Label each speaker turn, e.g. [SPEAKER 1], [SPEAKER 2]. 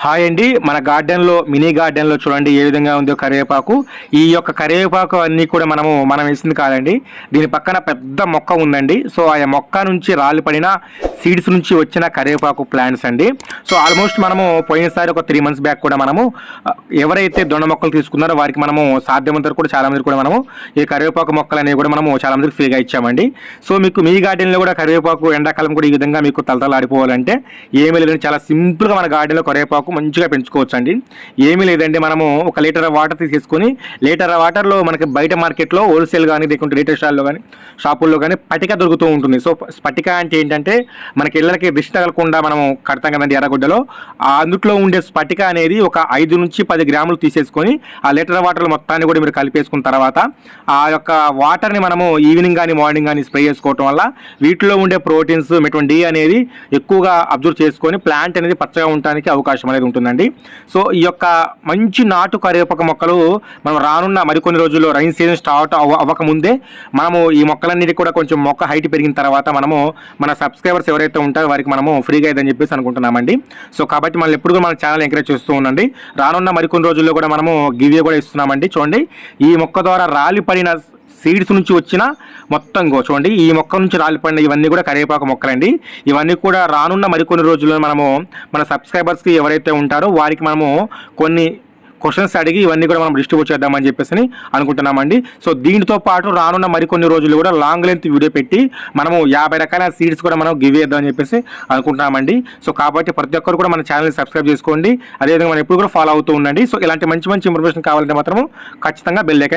[SPEAKER 1] Hi అండి. మన గార్డెన్‌లో మినీ గార్డెన్‌లో చూడండి ఏ విధంగా ఉందో కరివేపాకు. ఈ యొక్క కరివేపాకు అన్నీ కూడా మనం వేసింది కాదండి. దీని పక్కన పెద్ద మొక్క ఉందండి. సో, ఆ మొక్క నుంచి రాలి పడిన సీడ్స్ నుంచి వచ్చిన కరివేపాకు ప్లాంట్స్ అండి. సో, ఆల్మోస్ట్ మనము పోయినసారి ఒక 3 మంత్స్ బ్యాక్ కూడా మనము ఎవరైతే దొండ మొక్కలు తీసుకున్నారో వారికి మనము సాధ్యమైనంత వరకు కూడా చాలా మందికి కూడా మనము ఈ కరివేపాకు మొక్కలనేవి కూడా మనము చాలా మందికి ఫ్రీగా ఇచ్చామండి. సో, మీకు మీ గార్డెన్‌లో కూడా కరివేపాకు ఎండాకాలం కూడా ఈ విధంగా మీకు తలతలాడిపోవాలంటే ఏమీ లేదండి, చాలా సింపుల్‌గా మన గార్డెన్‌లో కరివేపాకు మంచిగా పెంచుకోవచ్చు అండి. ఏమీ లేదండి, మనము ఒక లీటర్ వాటర్ తీసేసుకొని లీటర్ వాటర్లో మనకి బయట మార్కెట్లో హోల్సేల్ కానీ లేకుంటే రీటైల్ స్టాల్లో కానీ షాపుల్లో కానీ పటిక దొరుకుతూ ఉంటుంది. సో, స్పటిక అంటే ఏంటంటే మనకి ఇళ్ళకి దిష్టి తగలకుండా మనము కడతాం కదండి ఎర్రగుడ్డలో, అందుట్లో ఉండే స్పటిక అనేది ఒక 5 నుంచి 10 గ్రాములు తీసేసుకొని ఆ లీటర్ వాటర్లో మొత్తాన్ని కూడా మీరు కలిపేసుకున్న తర్వాత ఆ యొక్క వాటర్ని మనము ఈవినింగ్ కానీ మార్నింగ్ కానీ స్ప్రే చేసుకోవటం వల్ల వీటిలో ఉండే ప్రోటీన్స్ విటమిన్ డి అనేది ఎక్కువగా అబ్జర్వ్ చేసుకొని ప్లాంట్ అనేది పచ్చగా ఉండడానికి అవకాశం అనేది ఉంటుందండి. సో, ఈ యొక్క మంచి నాటు కరివేపాకు మొక్కలు మనం రానున్న మరికొన్ని రోజుల్లో రైన్ సీజన్ స్టార్ట్ అవ్వకముందే మనము ఈ మొక్కలన్నిటి కూడా కొంచెం మొక్క హైట్ పెరిగిన తర్వాత మనము మన సబ్స్క్రైబర్స్ ఎవరైతే ఉంటారో వారికి మనము ఫ్రీగా ఇదని చెప్పేసి అనుకుంటున్నామండి. సో, కాబట్టి మనం ఎప్పుడు కూడా మన ఛానల్ ఎంకరేజ్ చేస్తూ ఉండండి. రానున్న మరికొన్ని రోజుల్లో కూడా మనము గివ్వే కూడా ఇస్తున్నామండి. చూడండి, ఈ మొక్క ద్వారా రాలి పడిన సీడ్స్ నుంచి వచ్చిన మొత్తం చూడండి, ఈ మొక్క నుంచి రాలిపడిన ఇవన్నీ కూడా కరివేపాకు మొక్కలండి. ఇవన్నీ కూడా రానున్న మరికొన్ని రోజుల్లో మనము మన సబ్స్క్రైబర్స్కి ఎవరైతే ఉంటారో వారికి మనము కొన్ని క్వశ్చన్స్ అడిగి ఇవన్నీ కూడా మనం డిస్ట్రిబ్యూట్ చేద్దామని చెప్పేసి అనుకుంటున్నామండి. సో, దీనితో పాటు రానున్న మరికొన్ని రోజులు కూడా లాంగ్ లెంత్ వీడియో పెట్టి మనము 50 రకాల సీడ్స్ కూడా మనం గివ్ చేద్దామని చెప్పేసి అనుకుంటున్నామండి. సో, కాబట్టి ప్రతి ఒక్కరు కూడా మన ఛానల్ని సబ్స్క్రైబ్ చేసుకోండి. అదేవిధంగా మనం ఎప్పుడు కూడా ఫాలో అవుతూ ఉండండి. సో, ఇలాంటి మంచి మంచి ఇన్ఫర్మేషన్ కావాలంటే మాత్రం ఖచ్చితంగా బెల్ ఐకాన్